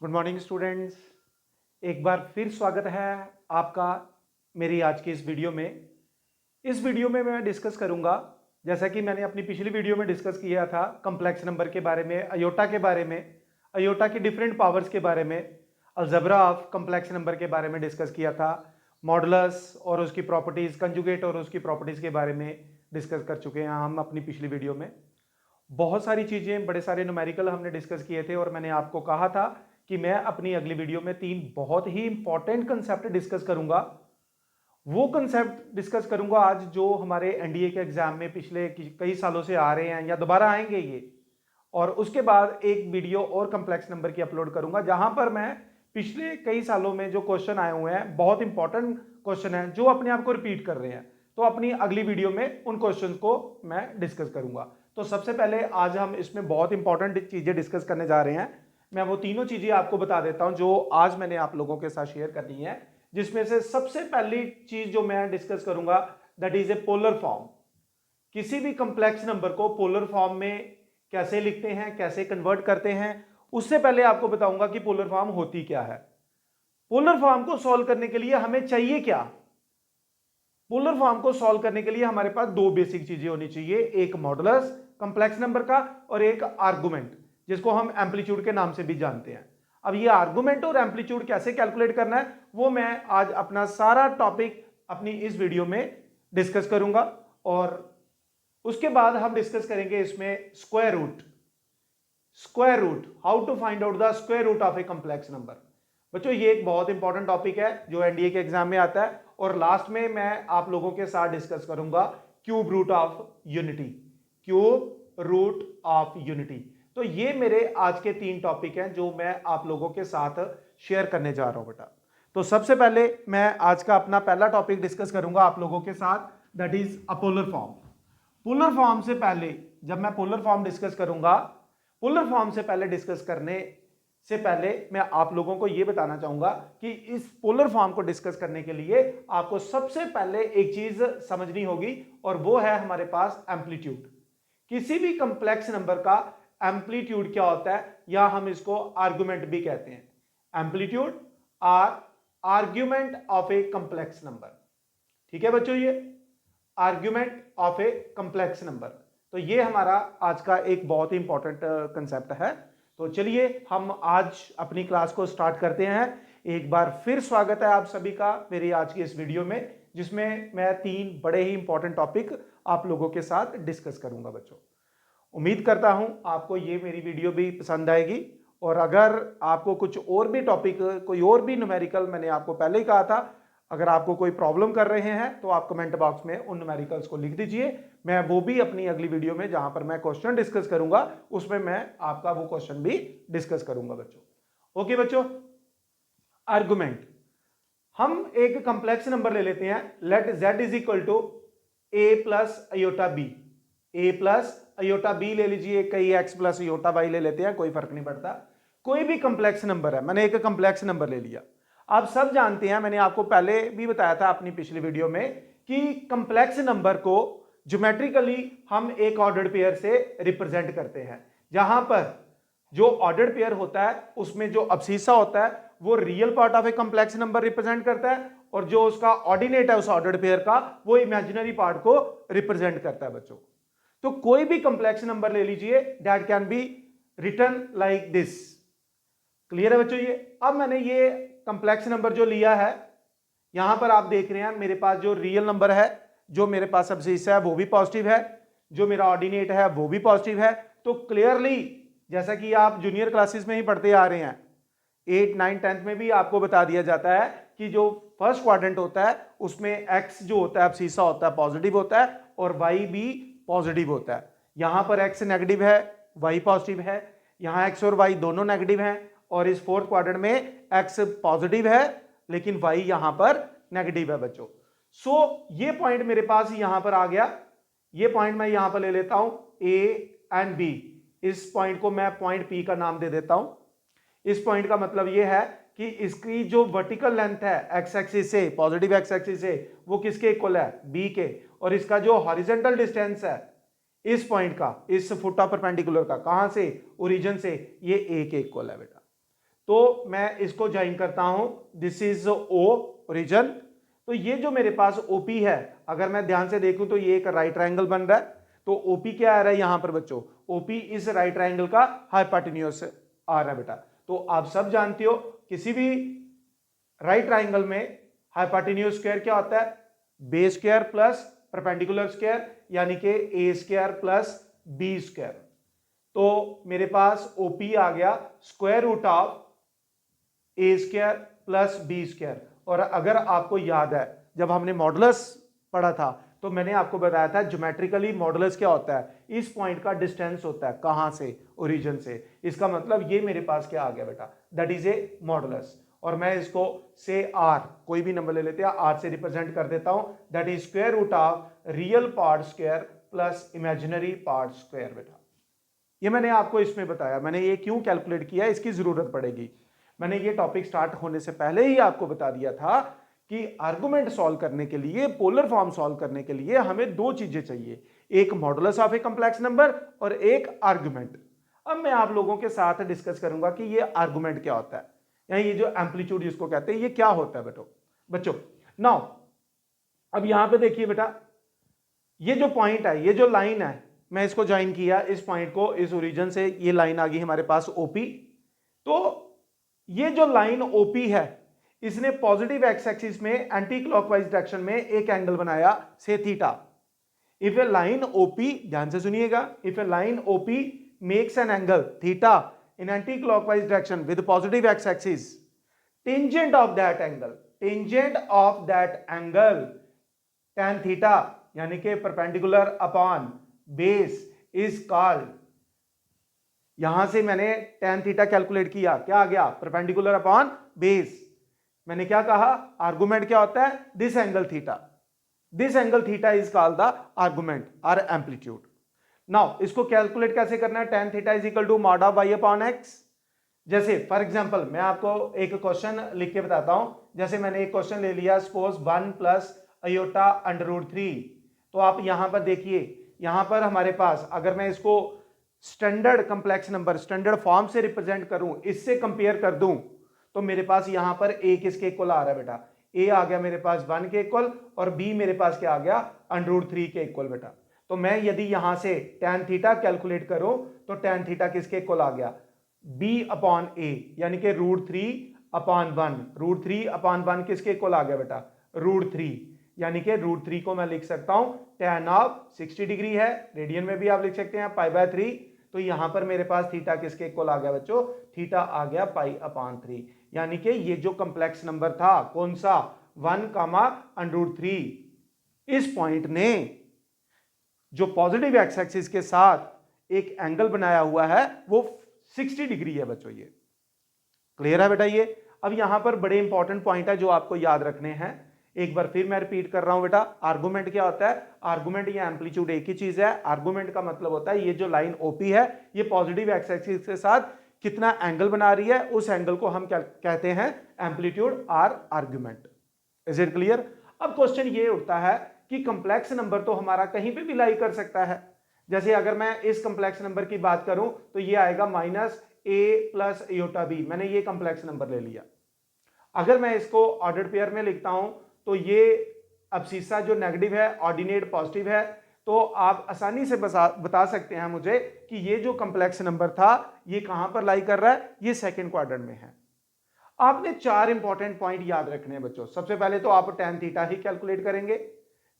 Good morning students. एक बार फिर स्वागत है आपका मेरी आज की इस वीडियो में। इस वीडियो में मैं डिस्कस करूंगा, जैसा कि मैंने अपनी पिछली वीडियो में डिस्कस किया था, कम्प्लेक्स नंबर के बारे में, अयोटा के बारे में, अयोटा की डिफरेंट पावर्स के बारे में, अलजेब्रा ऑफ कम्प्लेक्स नंबर के बारे में डिस्कस किया था, मॉडुलस और उसकी प्रॉपर्टीज, कंजुगेट और उसकी प्रॉपर्टीज के बारे में डिस्कस कर चुके हैं हम अपनी पिछली वीडियो में। बहुत सारी चीजें, बड़े सारे न्यूमेरिकल हमने डिस्कस किए थे और मैंने आपको कहा था कि मैं अपनी अगली वीडियो में 3 बहुत ही इंपॉर्टेंट कंसेप्ट डिस्कस करूंगा। वो कंसेप्ट डिस्कस करूंगा आज जो हमारे एनडीए के एग्जाम में पिछले कई सालों से आ रहे हैं या दोबारा आएंगे ये। और उसके बाद एक वीडियो और कम्प्लेक्स नंबर की अपलोड करूंगा जहां पर मैं पिछले कई सालों में जो क्वेश्चन आए हुए हैं, बहुत इंपॉर्टेंट क्वेश्चन है जो अपने आप को रिपीट कर रहे हैं, तो अपनी अगली वीडियो में उन क्वेश्चन को मैं डिस्कस करूंगा। तो सबसे पहले आज हम इसमें बहुत इंपॉर्टेंट चीजें डिस्कस करने जा रहे हैं। मैं वो तीनों चीजें आपको बता देता हूं जो आज मैंने आप लोगों के साथ शेयर करनी है, जिसमें से सबसे पहली चीज जो मैं डिस्कस करूंगा that is a polar form. किसी भी कंप्लेक्स नंबर को पोलर फॉर्म में कैसे लिखते हैं, कैसे कन्वर्ट करते हैं, उससे पहले आपको बताऊंगा कि पोलर फॉर्म होती क्या है। पोलर फॉर्म को सॉल्व करने के लिए हमें चाहिए क्या? पोलर फॉर्म को सॉल्व करने के लिए हमारे पास 2 बेसिक चीजें होनी चाहिए, एक मॉडुलस कंप्लेक्स नंबर का और एक आर्गुमेंट जिसको हम एम्पलीट्यूड के नाम से भी जानते हैं। अब ये आर्गुमेंट और एम्पलीट्यूड कैसे कैलकुलेट करना है वो मैं आज अपना सारा टॉपिक अपनी इस वीडियो में डिस्कस करूंगा। और उसके बाद हम डिस्कस करेंगे इसमें square root, how to find out the square root of a complex number. बच्चों ये एक बहुत इंपॉर्टेंट टॉपिक है जो एनडीए के एग्जाम में आता है। और लास्ट में मैं आप लोगों के साथ डिस्कस करूंगा cube root of unity, cube root of unity. तो ये मेरे आज के 3 टॉपिक हैं जो मैं आप लोगों के साथ शेयर करने जा रहा हूं बेटा। तो सबसे पहले मैं आज का अपना पहला टॉपिक डिस्कस करूंगा आप लोगों के साथ, that is a polar form. Polar form से पहले, जब मैं पोलर फॉर्म डिस्कस करूंगा, पोलर फॉर्म से पहले डिस्कस करने से पहले मैं आप लोगों को यह बताना चाहूंगा कि इस पोलर फॉर्म को डिस्कस करने के लिए आपको सबसे पहले एक चीज समझनी होगी और वो है हमारे पास एम्पलीट्यूड। किसी भी कंप्लेक्स नंबर का एम्पलीट्यूड क्या होता है, या हम इसको आर्गुमेंट भी कहते हैं। Amplitude or argument of a complex number. ठीक है बच्चों, ये argument of a complex number. तो ये हमारा आज का एक बहुत ही इंपॉर्टेंट कंसेप्ट है। तो चलिए हम आज अपनी क्लास को स्टार्ट करते हैं। एक बार फिर स्वागत है आप सभी का मेरी आज की इस वीडियो में, जिसमें मैं 3 बड़े ही इंपॉर्टेंट टॉपिक आप लोगों के साथ डिस्कस करूंगा बच्चों। उम्मीद करता हूं आपको ये मेरी वीडियो भी पसंद आएगी। और अगर आपको कुछ और भी टॉपिक, कोई और भी न्यूमेरिकल, मैंने आपको पहले ही कहा था, अगर आपको कोई प्रॉब्लम कर रहे हैं तो आप कमेंट बॉक्स में उन न्यूमेरिकल्स को लिख दीजिए। मैं वो भी अपनी अगली वीडियो में जहां पर मैं क्वेश्चन डिस्कस करूंगा उसमें मैं आपका वो क्वेश्चन भी डिस्कस करूंगा बच्चों। ओके बच्चों, आर्गुमेंट। हम एक कंप्लेक्स नंबर ले लेते हैं, let z is equal to a plus iota B. a plus iota B ले लीजिए, कई x प्लस अयोटा वाई ले लेते हैं, कोई फर्क नहीं पड़ता। कोई भी कंप्लेक्स नंबर है, मैंने एक कंप्लेक्स नंबर ले लिया। आप सब जानते हैं, मैंने आपको पहले भी बताया था अपनी पिछली वीडियो में, कि कंप्लेक्स नंबर को ज्योमेट्रिकली हम एक ऑर्डर्ड पेयर से रिप्रेजेंट करते हैं, जहां पर जो ऑर्डर्ड पेयर होता है उसमें जो अब्सीसा होता है वो real part of a complex number represent करता है, और जो उसका ऑर्डिनेट है उस ऑर्डर्ड पेयर का वो इमेजिनरी पार्ट को रिप्रेजेंट करता है बच्चों। तो कोई भी कंप्लेक्स नंबर ले लीजिए, that can be written like this. Clear है बच्चों ये? अब मैंने ये कंप्लेक्स नंबर जो लिया है, यहां पर आप देख रहे हैं मेरे पास जो रियल नंबर है, जो मेरे पास अब्सीसा है वो भी पॉजिटिव है, जो मेरा ऑर्डिनेट है वो भी पॉजिटिव है। तो क्लियरली, जैसा कि आप जूनियर क्लासेस में ही पढ़ते आ रहे हैं, 8, 9, 10th में भी आपको बता दिया जाता है कि जो फर्स्ट क्वाड्रेंट होता है उसमें x जो होता है अब्सीसा होता है पॉजिटिव होता है और y भी पॉजिटिव होता है। यहां पर x नेगेटिव है, y पॉजिटिव है, यहां x और y दोनों नेगेटिव हैं, और इस फोर्थ क्वाड्रेंट में x पॉजिटिव है लेकिन y यहां पर नेगेटिव है बच्चों। सो ये पॉइंट मेरे पास यहां पर आ गया। ये पॉइंट मैं यहां पर ले लेता हूं a एंड b। इस पॉइंट को मैं पॉइंट p का नाम दे देता हूं। इस पॉइंट का मतलब यह है कि इसकी जो वर्टिकल लेंथ है एक्स एक्सिस से, पॉजिटिव एक्स एक्सिस से, वो किसके इक्वल है? b के। और इसका जो हॉरिजॉन्टल डिस्टेंस है इस पॉइंट का, इस फुट ऑफ परपेंडिकुलर का, कहां से? ओरिजिन से, ये a के इक्वल है बेटा। तो मैं इसको ज्वाइन करता हूं, दिस इज ओ ओरिजिन। तो ये जो मेरे पास ओपी है, अगर मैं ध्यान से देखूं तो ये एक राइट ट्रायंगल बन रहा है। तो ओपी क्या आ रहा है यहां पर बच्चों, ओपी इस राइट ट्रायंगल का हाइपोटेन्यूज आ रहा है बेटा। तो आप सब जानते हो किसी भी राइट ट्रायंगल में हाइपोटेन्यूज स्क्वायर क्या होता है, base square plus perpendicular square, यानी कि A square plus B square. तो मेरे पास ओपी आ गया square root of A square plus B square. और अगर आपको याद है जब हमने मॉडुलस पढ़ा था तो मैंने आपको बताया था ज्योमेट्रिकली मॉडुलस क्या होता है, इस पॉइंट का डिस्टेंस होता है, कहां से, ओरिजिन से। इसका मतलब ये मेरे पास क्या आ गया बेटा, दैट इज ए मॉडुलस। और मैं इसको से आर, कोई भी नंबर ले लेते हैं, आर से रिप्रेजेंट कर देता हूं, that is square root of real part square plus imaginary part square बेटा। ये मैंने आपको इसमें बताया, मैंने ये क्यों कैलकुलेट किया, इसकी जरूरत पड़ेगी। मैंने ये टॉपिक स्टार्ट होने से पहले ही आपको बता दिया था कि आर्गुमेंट सॉल्व करने के लिए, पोलर फॉर्म सॉल्व करने के लिए हमें दो चीजें चाहिए, एक modulus of a complex number और एक आर्गुमेंट। अब मैं आप लोगों के साथ डिस्कस करूंगा कि ये आर्गुमेंट क्या होता है, या ये जो एम्पलीट्यूड जिसको कहते हैं ये क्या होता है बच्चों। नाउ अब यहां पे देखिए बेटा, ये जो पॉइंट है, ये जो लाइन है, मैं इसको ज्वाइन किया, इस पॉइंट को इस ओरिजिन से, ये लाइन आ गई हमारे पास ओपी। तो ये जो लाइन ओपी है, इसने पॉजिटिव एक्स एक्सिस में एंटी क्लॉकवाइज डायरेक्शन में एक एंगल बनाया से theta. If A line OP, ध्यान से सुनिएगा, if A line OP makes an angle theta in anti clockwise direction with positive x axis, tangent of that angle tan theta, यानी कि perpendicular upon base is called, यहां से मैंने tan theta calculate किया, क्या आ गया, परपेंडिकुलर अपॉन बेस। मैंने क्या कहा, आर्गुमेंट क्या होता है, this angle theta, this angle theta is called the argument और एम्पलीट्यूड। नाउ इसको कैलकुलेट कैसे करना है, tan theta is equal to mod of y upon x। जैसे फॉर एग्जांपल मैं आपको एक क्वेश्चन लिख के बताता हूं, जैसे मैंने एक क्वेश्चन ले लिया, suppose 1 plus iota under root 3। तो आप यहां पर देखिए, यहां पर हमारे पास अगर मैं इसको standard complex number, standard form से रिप्रेजेंट करूं, इससे कंपेयर कर दूं, तो मेरे पास यहां पर a किसके इक्वल आ रहा है बेटा, a आ गया मेरे पास 1 के इक्वल, और b मेरे पास क्या आ गया, अंडर रूट 3 के इक्वल बेटा। तो मैं यदि यहां से tan थीटा कैलकुलेट करूं तो tan थीटा किसके इक्वल आ गया, b अपॉन a, यानी कि रूट 3 अपॉन 1, रूट 3 अपॉन 1 किसके इक्वल आ गया बेटा, रूट 3, यानी कि रूट 3 को मैं लिख सकता हूं tan ऑफ 60 डिग्री है, रेडियन में भी आप लिख सकते हैं π/3। तो यहां पर मेरे पास थीटा किसके इक्वल आ गया बच्चों, थीटा आ गया π/3। यानी कि ये जो कंप्लेक्स नंबर था, कौन सा, 1 अंडर रूट 3, इस पॉइंट ने जो पॉजिटिव एक्स एक्सिस के साथ एक एंगल बनाया हुआ है वो 60 डिग्री है बच्चों। ये क्लियर है बेटा। ये अब यहां पर बड़े इंपॉर्टेंट पॉइंट है जो आपको याद रखने हैं, एक बार फिर मैं रिपीट कर रहा हूं बेटा। आर्गुमेंट क्या होता है, आर्गुमेंट या एम्पलीट्यूड एक ही चीज है। आर्गुमेंट का मतलब होता है ये जो लाइन ओपी है, ये पॉजिटिव एक्स एक्सिस के साथ कितना एंगल बना रही है, उस एंगल को हम क्या कहते हैं, एम्पलीट्यूड और आर्गुमेंट। Is it clear. अब क्वेश्चन ये उठता है कि कंप्लेक्स नंबर तो हमारा कहीं पे भी लाई कर सकता है। जैसे अगर मैं इस कंप्लेक्स नंबर की बात करूं तो ये आएगा -a प्लस अयोटा b, मैंने ये कंप्लेक्स नंबर ले लिया। अगर मैं इसको ऑर्डर्ड पेयर में लिखता हूं तो ये अब्सिस्सा जो नेगेटिव है, ऑर्डिनेट पॉजिटिव है, तो आप आसानी से बता सकते हैं मुझे कि ये जो कंप्लेक्स नंबर था ये कहां पर लाई कर रहा है, ये सेकंड क्वाड्रेंट में है। आपने 4 इंपॉर्टेंट पॉइंट याद रखने हैं बच्चों। सबसे पहले तो आप tan थीटा ही कैलकुलेट करेंगे।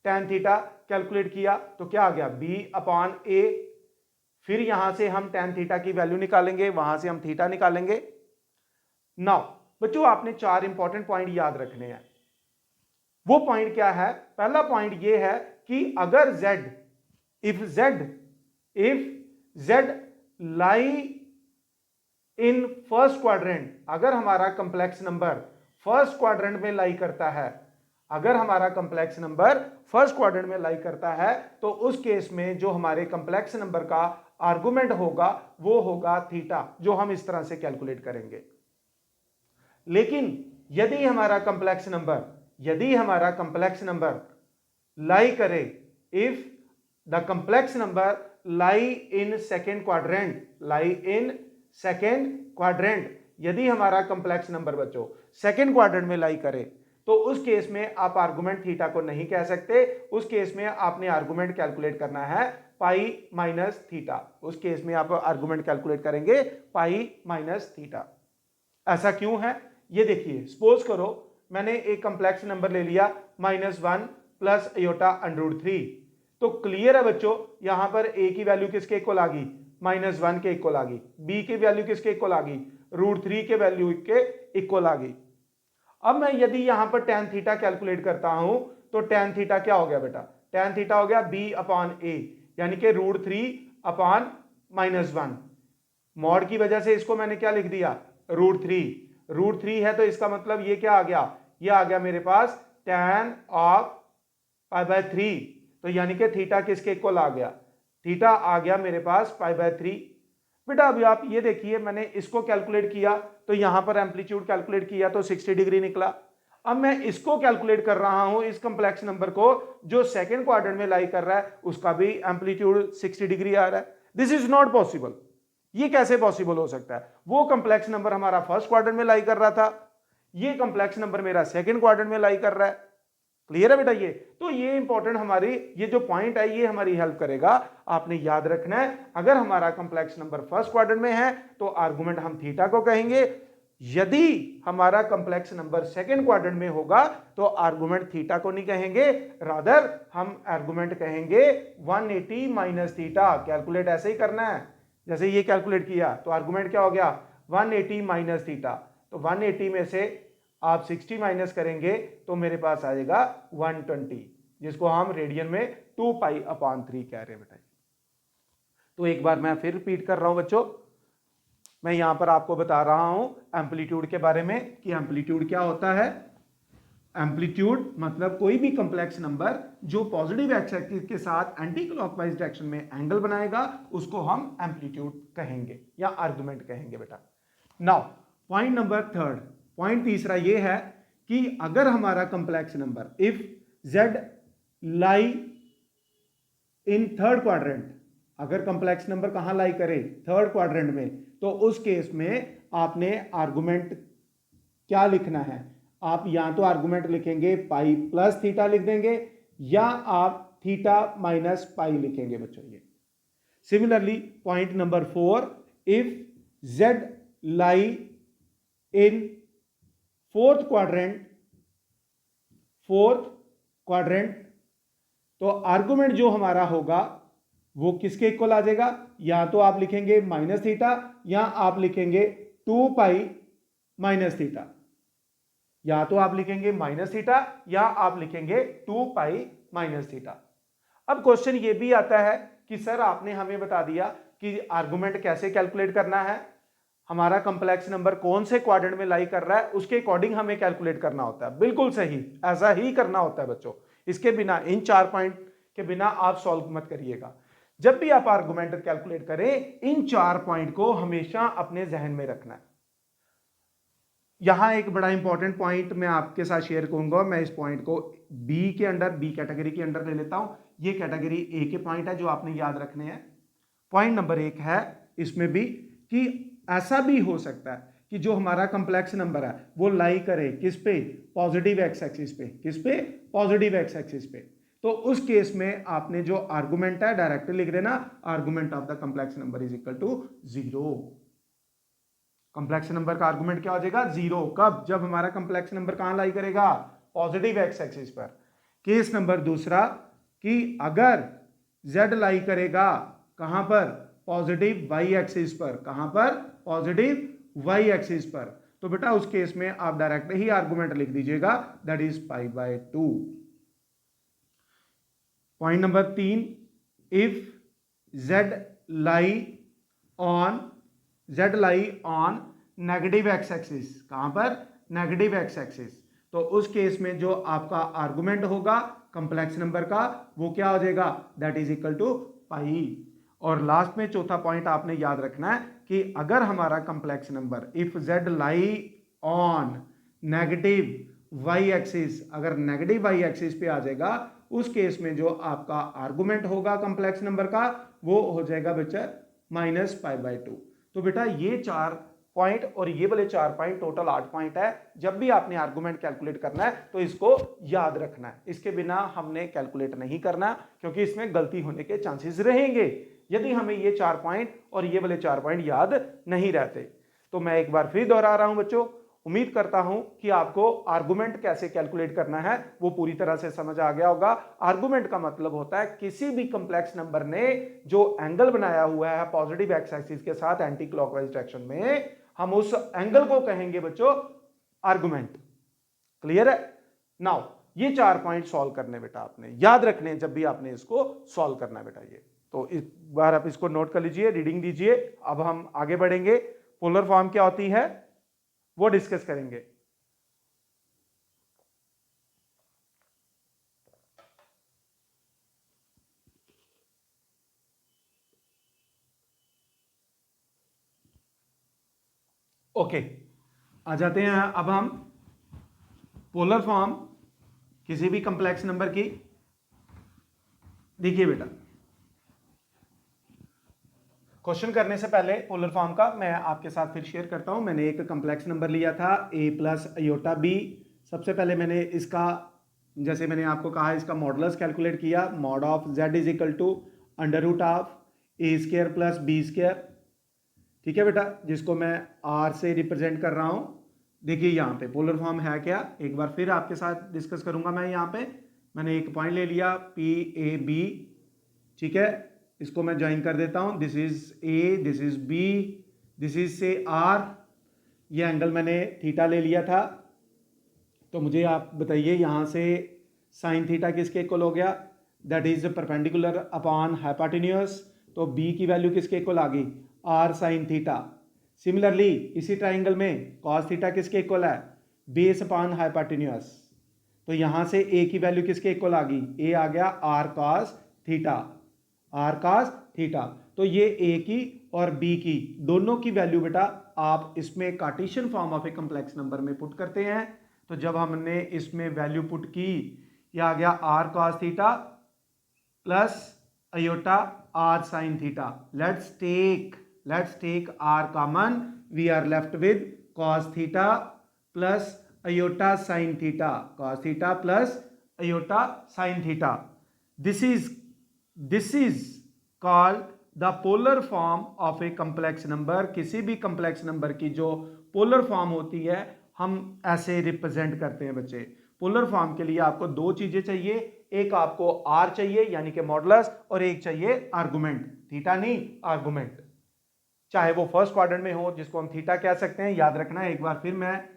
tan थीटा कैलकुलेट किया तो क्या आ गया, b/a। फिर यहां से हम tan थीटा की वैल्यू निकालेंगे, वहां से हम थीटा निकालेंगे। नाउ बच्चों आपने 4 इंपॉर्टेंट पॉइंट याद रखने हैं। वो पॉइंट क्या है, पहला पॉइंट ये है कि अगर if z lie in first quadrant, अगर हमारा कंप्लेक्स नंबर फर्स्ट क्वाड्रेंट में लाई करता है, अगर हमारा कंप्लेक्स नंबर फर्स्ट क्वाड्रेंट में लाई करता है, तो उस केस में जो हमारे कंप्लेक्स नंबर का आर्गुमेंट होगा वो होगा थीटा, जो हम इस तरह से कैलकुलेट करेंगे। लेकिन यदि हमारा कंप्लेक्स नंबर लाई करे, if the complex number lie in second quadrant, यदि हमारा कंप्लेक्स नंबर बच्चों सेकंड क्वाड्रेंट में लाई करे तो उस केस में आप आर्गुमेंट थीटा को नहीं कह सकते। उस केस में आपने आर्गुमेंट कैलकुलेट करना है पाई माइनस थीटा। उस केस में आप आर्गुमेंट कैलकुलेट करेंगे पाई माइनस थीटा। ऐसा क्यों है ये देखिए, सपोज करो मैंने एक कंप्लेक्स नंबर ले लिया -1 प्लस अयोटा √3, तो क्लियर है बच्चों यहां पर a की वैल्यू किसके इक्वल आ गई, -1 के इक्वल आ गई, b की वैल्यू किसके इक्वल आ गई, √3 के वैल्यू के इक्वल आ गई। अब मैं यदि यहां पर tan थीटा कैलकुलेट करता हूं तो tan थीटा क्या हो गया बेटा, tan थीटा हो गया b/a, यानी कि √3/-1। मॉड की वजह से इसको मैंने क्या लिख दिया, √3 है, तो इसका मतलब ये क्या आ गया, ये आ गया मेरे पास tan ऑफ π/3। तो यानी कि थीटा किसके इक्वल आ गया, थीटा आ गया मेरे पास π/3। बेटा अभी आप ये देखिए मैंने इसको कैलकुलेट किया तो यहां पर एम्पलीट्यूड कैलकुलेट किया तो 60 डिग्री निकला। अब मैं इसको कैलकुलेट कर रहा हूं, इस कंप्लेक्स नंबर को जो सेकंड क्वाड्रेंट में लाई कर रहा है उसका भी एम्पलीट्यूड 60 डिग्री आ रहा है। This is not possible. ये कैसे पॉसिबल हो सकता है, वो कंप्लेक्स नंबर हमारा फर्स्ट क्वाड्रेंट में लाई कर रहा था, ये कंप्लेक्स नंबर मेरा सेकंड क्वाड्रेंट में लाई कर रहा है। क्लियर है बेटा ये, तो ये इंपॉर्टेंट हमारी ये जो पॉइंट है ये हमारी हेल्प करेगा। आपने याद रखना है अगर हमारा कंप्लेक्स नंबर फर्स्ट क्वाड्रेंट में है तो आर्गुमेंट हम थीटा को कहेंगे, यदि हमारा कंप्लेक्स नंबर सेकंड क्वाड्रेंट में होगा तो आर्गुमेंट थीटा को नहीं कहेंगे, रादर हम आर्गुमेंट कहेंगे 180 माइनस थीटा। कैलकुलेट ऐसे ही करना है जैसे ये कैलकुलेट किया, तो आर्गुमेंट क्या हो गया 180 माइनस थीटा। तो 180 में से आप 60 माइनस करेंगे तो मेरे पास आएगा 120, जिसको हम रेडियन में 2π/3 कह रहे हैं बेटा। तो एक बार मैं फिर रिपीट कर रहा हूं बच्चों, मैं यहां पर आपको बता रहा हूं एम्पलीट्यूड के बारे में कि एम्पलीट्यूड क्या होता है। एम्पलीट्यूड मतलब कोई भी कंप्लेक्स नंबर जो पॉजिटिव एक्स एक्सिस के साथ एंटी क्लॉकवाइज डायरेक्शन में एंगल बनाएगा उसको हम एम्पलीट्यूड कहेंगे या आर्गुमेंट कहेंगे बेटा। Now point number third, point तीसरा ये है कि अगर हमारा complex number if z lie in third quadrant, अगर कंप्लेक्स नंबर कहां लाई करे थर्ड क्वाड्रेंट में, तो उस केस में आपने आर्गुमेंट क्या लिखना है, आप या तो आर्गुमेंट लिखेंगे पाई प्लस थीटा लिख देंगे या आप थीटा माइनस पाई लिखेंगे बच्चों। ये similarly point number 4, if z lie in fourth quadrant, तो आर्गुमेंट जो हमारा होगा वो किसके इक्वल आ जाएगा, या तो आप लिखेंगे माइनस थीटा या आप लिखेंगे 2π माइनस थीटा, या तो आप लिखेंगे माइनस थीटा या आप लिखेंगे 2π माइनस थीटा। अब क्वेश्चन ये भी आता है कि सर आपने हमें बता दिया कि आर्गुमेंट कैसे कैलकुलेट करना है, हमारा कंप्लेक्स नंबर कौन से क्वाड्रेंट में लाई कर रहा है उसके अकॉर्डिंग हमें कैलकुलेट करना होता है। बिल्कुल सही, ऐसा ही करना होता है बच्चों। इसके बिना, इन 4 पॉइंट के बिना आप सॉल्व मत करिएगा। जब भी आप आर्गुमेंट कैलकुलेट करें इन 4 पॉइंट को हमेशा अपने जहन में रखना है। यहां एक बड़ा इंपॉर्टेंट पॉइंट मैं आपके साथ शेयर करूंगा, मैं इस पॉइंट को बी के अंडर, बी कैटेगरी के अंडर ले लेता हूं। ये कैटेगरी ए के पॉइंट है जो आपने याद रखने हैं। पॉइंट नंबर 1 है इसमें भी कि ऐसा भी हो सकता है कि जो हमारा कंप्लेक्स नंबर है वो लाई करे किस पे, पॉजिटिव एक्स एक्सिस पे। किस पे, पॉजिटिव एक्स एक्सिस पे। तो उस केस में आपने जो आर्गुमेंट है डायरेक्ट लिख देना, argument of the complex number is equal to 0। Complex number का आर्गुमेंट क्या हो जाएगा, 0। कब, जब हमारा कंप्लेक्स नंबर कहां लाई करेगा, पॉजिटिव एक्स एक्सिस पर। केस नंबर दूसरा कि अगर z लाई करेगा कहां पर, पॉजिटिव वाई एक्सिस पर। कहां पर, पॉजिटिव वाई एक्सिस पर। तो बेटा उस केस में आप डायरेक्ट ही आर्गुमेंट लिख दीजिएगा, that is π/2। Point number 3, if z lie on negative x axis. कहां पर, नेगेटिव एक्स एक्सिस। तो उस केस में जो आपका आर्गुमेंट होगा कंप्लेक्स नंबर का वो क्या हो जाएगा, दैट इज इक्वल टू पाई। और लास्ट में चौथा पॉइंट आपने याद रखना है कि अगर हमारा complex number if z lie on negative Y axis, अगर नेगेटिव वाई एक्सिस पे आ जाएगा उस केस में जो आपका आर्गुमेंट होगा कंप्लेक्स नंबर का वो हो जाएगा बच्चा -π/2। तो बेटा ये 4 पॉइंट और ये वाले 4 पॉइंट, टोटल 8 पॉइंट है। जब भी आपने आर्गुमेंट कैलकुलेट करना है तो इसको याद रखना है, इसके बिना हमने कैलकुलेट नहीं करना क्योंकि इसमें गलती होने के चांसेस रहेंगे यदि हमें ये 4 पॉइंट और ये वाले 4 पॉइंट याद नहीं रहते। तो मैं एक बार फिर दोहरा रहा हूं बच्चों, उम्मीद करता हूं कि आपको आर्गुमेंट कैसे कैलकुलेट करना है वो पूरी तरह से समझ आ गया होगा। आर्गुमेंट का मतलब होता है किसी भी कंप्लेक्स नंबर ने जो एंगल बनाया हुआ है पॉजिटिव एक्स एक्सिस के साथ एंटी क्लॉकवाइज डायरेक्शन में, हम उस एंगल को कहेंगे बच्चों आर्गुमेंट। क्लियर है? नाउ ये 4 पॉइंट सॉल्व करने बेटा आपने याद रखने जब भी आपने इसको सॉल्व करना है बेटा। ये तो इस बार आप इसको नोट कर लीजिए, रीडिंग दीजिए। अब हम आगे बढ़ेंगे, पोलर फॉर्म क्या होती है वो डिस्कस करेंगे। ओके, आ जाते हैं अब हम पोलर फॉर्म किसी भी कंप्लेक्स नंबर की। देखिए बेटा, क्वेश्चन करने से पहले पोलर फॉर्म का मैं आपके साथ फिर शेयर करता हूं। मैंने एक कंप्लेक्स नंबर लिया था a प्लस अयोटा b। सबसे पहले मैंने इसका, जैसे मैंने आपको कहा, इसका मॉडुलस कैलकुलेट किया। Mod of z is equal to under root of A square plus B square. ठीक है बेटा, जिसको मैं r से रिप्रेजेंट कर रहा हूं। देखिए यहाँ पे पोलर फॉर्म है क्या, एक बार फिर आपके साथ डिस्कस करूंगा। मैं यहाँ पे मैंने एक पॉइंट ले लिया पी ए बी। ठीक है, इसको मैं ज्वाइन कर देता हूं। This is A, this is B, this is say R. ये एंगल मैंने थीटा ले लिया था। तो मुझे आप बताइए यहां से साइन थीटा किसके इक्वल हो गया, that is perpendicular upon hypotenuse. तो बी की वैल्यू किसके इक्वल आ गई, आर साइन थीटा। सिमिलरली इसी ट्राइंगल में कॉस थीटा किसके इक्वल है, बेस अपॉन हाइपोटेन्यूज। तो यहां से ए की वैल्यू किसके इक्वल आ गई, ए आ गया R cos theta, R cos theta. तो ये ए की और बी की दोनों की वैल्यू बेटा आप इसमें Cartesian form of a complex number में पुट करते हैं। तो जब हमने इसमें वैल्यू पुट की, यह आ गया R cos theta plus iota R sine theta. Let's take R common, we are left with cos theta plus iota sine theta, cos theta plus iota sine theta. This is called the polar form of a complex number. किसी भी complex number की जो polar form होती है हम ऐसे represent करते हैं बच्चे। पोलर फॉर्म के लिए आपको दो चीजें चाहिए, एक आपको आर चाहिए यानी कि मॉडुलस, और एक चाहिए आर्गुमेंट। थीटा नहीं, आर्गुमेंट, चाहे वो फर्स्ट क्वाड्रेंट में हो जिसको हम थीटा कह सकते हैं। याद रखना है, एक बार फिर मैं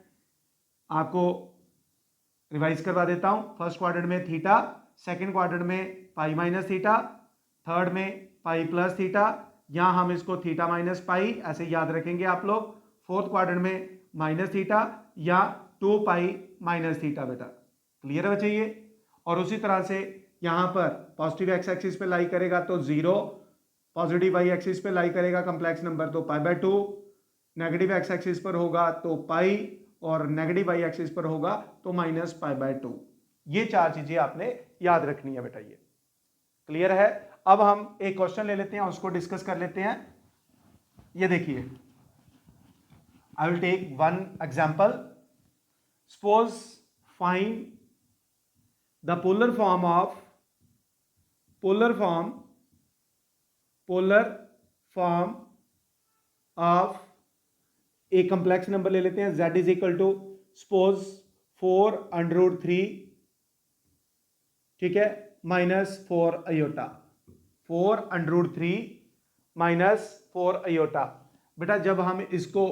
आपको रिवाइज करवा देता हूं। फर्स्ट क्वाड्रेंट में थीटा, सेकंड क्वाड्रेंट में पाई माइनस थीटा, थर्ड में पाई प्लस थीटा। यहां हम इसको थीटा माइनस पाई ऐसे याद रखेंगे आप लोग। फोर्थ क्वाड्रेंट में माइनस थीटा या 2 पाई माइनस थीटा बेटा। क्लियर है बच्चे ये? और उसी तरह से यहां पर पॉजिटिव एक्स एक्सिस पे लाई करेगा तो 0, पॉजिटिव वाई एक्सिस पे लाई करेगा कंप्लेक्स नंबर तो pi by 2, negative x axis पर होगा तो पाई, और नेगेटिव वाई एक्सिस पर होगा तो माइनस पाई बाय 2। ये 4 चीजें आपने याद रखनी है बेटा। ये क्लियर है? अब हम एक क्वेश्चन ले लेते हैं, उसको डिस्कस कर लेते हैं। ये देखिए, I will take one example. Suppose find the polar form of a complex number ले लेते हैं। Z is equal to suppose 4 under root 3, ठीक है, minus 4 iota, 4 under root 3 minus 4 iota. बेटा जब हम इसको,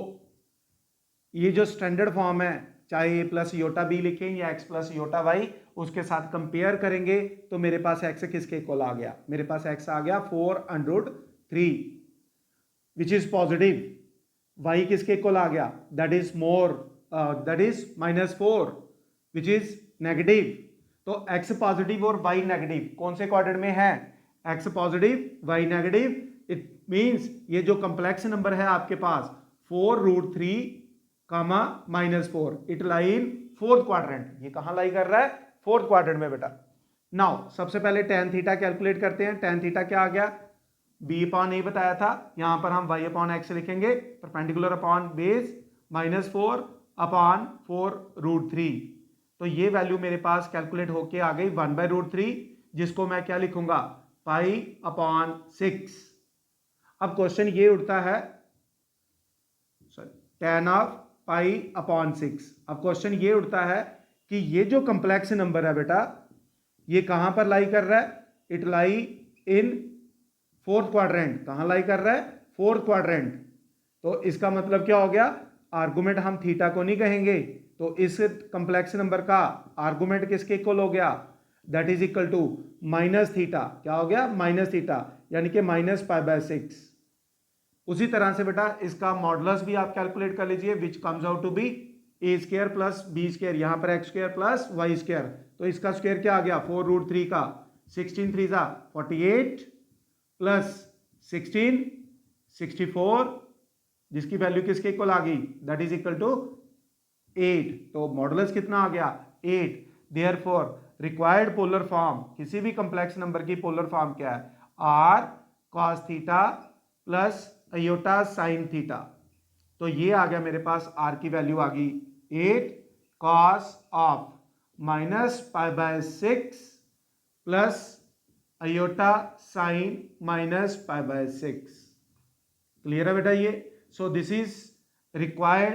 ये जो स्टैंडर्ड फॉर्म है, चाहे ए प्लस योटा बी लिखें या एक्स प्लस योटा वाई, उसके साथ कंपेयर करेंगे तो मेरे पास एक्स किसके इक्वल आ गया, मेरे पास एक्स आ गया 4 under root 3 which is positive. Y किसके इक्वल आ गया, that is minus 4 which is negative. तो x पॉजिटिव और y नेगेटिव कौन से क्वाड्रेंट में है, x positive y negative. It means ये जो कंप्लेक्स नंबर है आपके पास 4 root 3 comma minus 4, it lie in fourth quadrant. ये कहां लाई कर रहा है, फोर्थ क्वाड्रेंट में बेटा। नाउ सबसे पहले tan थीटा कैलकुलेट करते हैं। tan थीटा क्या आ गया, बी अपॉन ए बताया था, यहां पर हम वाई अपॉन एक्स लिखेंगे, परपेंडिकुलर अपॉन बेस -4 अपॉन 4√3। तो ये वैल्यू मेरे पास कैलकुलेट होके आ गई 1/√3, जिसको मैं क्या लिखूंगा, पाई अपॉन 6। अब क्वेश्चन ये उठता है, tan ऑफ पाई अपॉन 6। अब क्वेश्चन ये उठता है कि ये जो कंप्लेक्स नंबर है बेटा, ये कहां पर लाई कर रहा है, it lie in fourth quadrant. कहां लाई कर रहा है, फोर्थ क्वाड्रेंट। तो इसका मतलब क्या हो गया, आर्गुमेंट हम थीटा को नहीं कहेंगे, तो इस कंप्लेक्स नंबर का आर्गुमेंट किसके इक्वल हो गया, that is equal to minus theta. क्या हो गया, माइनस थीटा, यानी कि -π/6। उसी तरह से बेटा इसका मॉडुलस भी आप कैलकुलेट कर लीजिए, which comes out to be a² plus b², यहां पर x² प्लस y²। तो इसका स्क्वायर क्या आ गया, 4√3 का 16 3 48 प्लस 16 64, जिसकी वैल्यू किसके इक्वल आ गई, दैट इज इक्वल टू 8। तो मॉडुलस कितना आ गया, 8। देयरफॉर रिक्वायर्ड पोलर फॉर्म, किसी भी कंप्लेक्स नंबर की पोलर फॉर्म क्या है, r cos theta plus iota sine theta. तो ये आ गया मेरे पास, r की वैल्यू आ गई 8 cos of -π/6 plus iota sine -π/6। Clear है बेटा ये। So this is required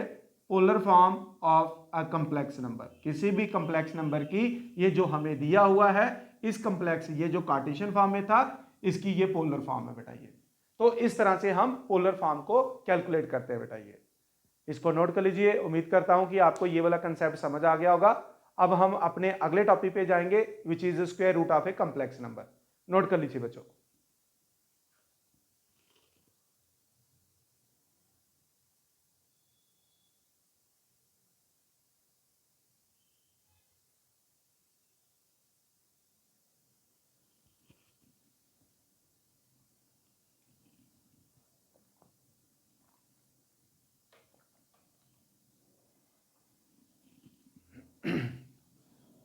polar form of a complex number. किसी भी कंप्लेक्स नंबर की, ये जो हमें दिया हुआ है इस कंप्लेक्स, ये जो कार्टेशियन फॉर्म में था, इसकी ये पोलर फॉर्म है बेटा ये। तो इस तरह से हम पोलर फॉर्म को कैलकुलेट करते हैं बेटा ये। इसको नोट कर लीजिए। उम्मीद करता हूं कि आपको ये वाला कंसेप्ट समझ आ गया होगा। अब हम अपने अगले टॉपिक पे जाएंगे, which is square root of a complex number. Note कर लीजिए बच्चों।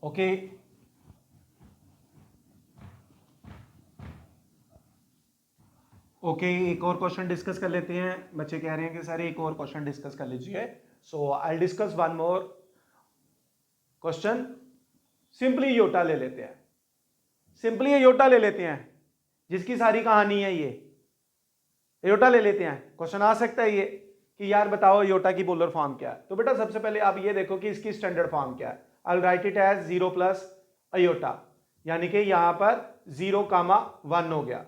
ओके ओके, एक और क्वेश्चन डिस्कस कर लेते हैं। बच्चे कह रहे हैं कि सर एक और क्वेश्चन डिस्कस कर लीजिए। So I discuss one more question. Simply iota ले लेते हैं, सिंपली योटा ले लेते हैं, जिसकी सारी कहानी है ये। योटा ले लेते हैं। क्वेश्चन आ सकता है ये कि यार बताओ योटा की पोलर फॉर्म क्या है। तो बेटा सबसे पहले आप ये देखो कि इसकी स्टैंडर्ड फॉर्म क्या है। I will write it as 0 plus iota, यानी कि यहां पर 0,1 हो गया।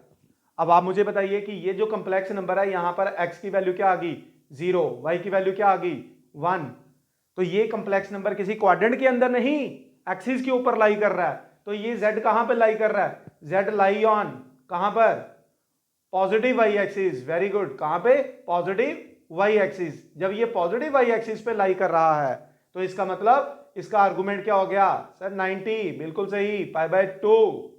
अब आप मुझे बताइए कि ये जो कंप्लेक्स नंबर है, यहां पर x की वैल्यू क्या आ गई 0, y की वैल्यू क्या आ गई 1। तो ये कंप्लेक्स नंबर किसी क्वाड्रेंट के अंदर नहीं, एक्सिस के ऊपर लाई कर रहा है। तो ये z कहां पे लाई कर रहा है, z लाई ऑन कहां पर, positive y axis. Very good, कहां पे, पॉजिटिव y एक्सिस। जब ये पॉजिटिव y एक्सिस पे लाई कर रहा है, तो इसका मतलब इसका आर्गुमेंट क्या हो गया सर, 90। बिल्कुल सही, π/2।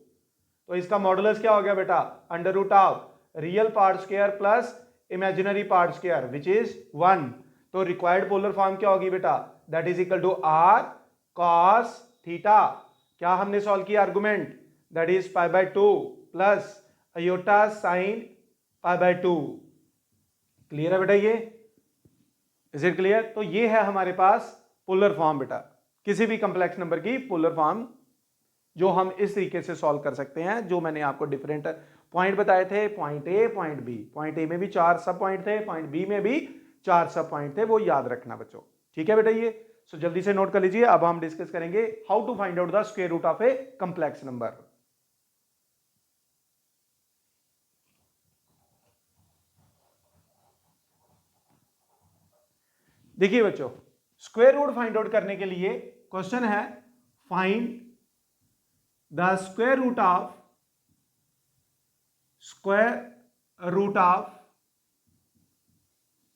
तो इसका मॉडुलस क्या हो गया बेटा, under root of real part square plus imaginary part square, which is 1। तो रिक्वायर्ड पोलर फॉर्म क्या होगी बेटा, that is equal to r cos theta. क्या हमने सॉल्व किया argument, that is π/2 plus iota sine π/2। Clear है बेटा ये, इज इट क्लियर। तो ये है हमारे पास पोलर फॉर्म बेटा, किसी भी कंप्लेक्स नंबर की पोलर फॉर्म, जो हम इस तरीके से सॉल्व कर सकते हैं। जो मैंने आपको डिफरेंट पॉइंट बताए थे, point A, point B. Point A में भी 4 सब पॉइंट थे, पॉइंट बी में भी 4 सब पॉइंट थे, वो याद रखना बच्चों। ठीक है बेटा ये। सो जल्दी से नोट कर लीजिए। अब हम डिस्कस करेंगे how to find out the square root of a complex number. देखिए बच्चों, स्क्वायर रूट फाइंड आउट करने के लिए क्वेश्चन है, find the square root of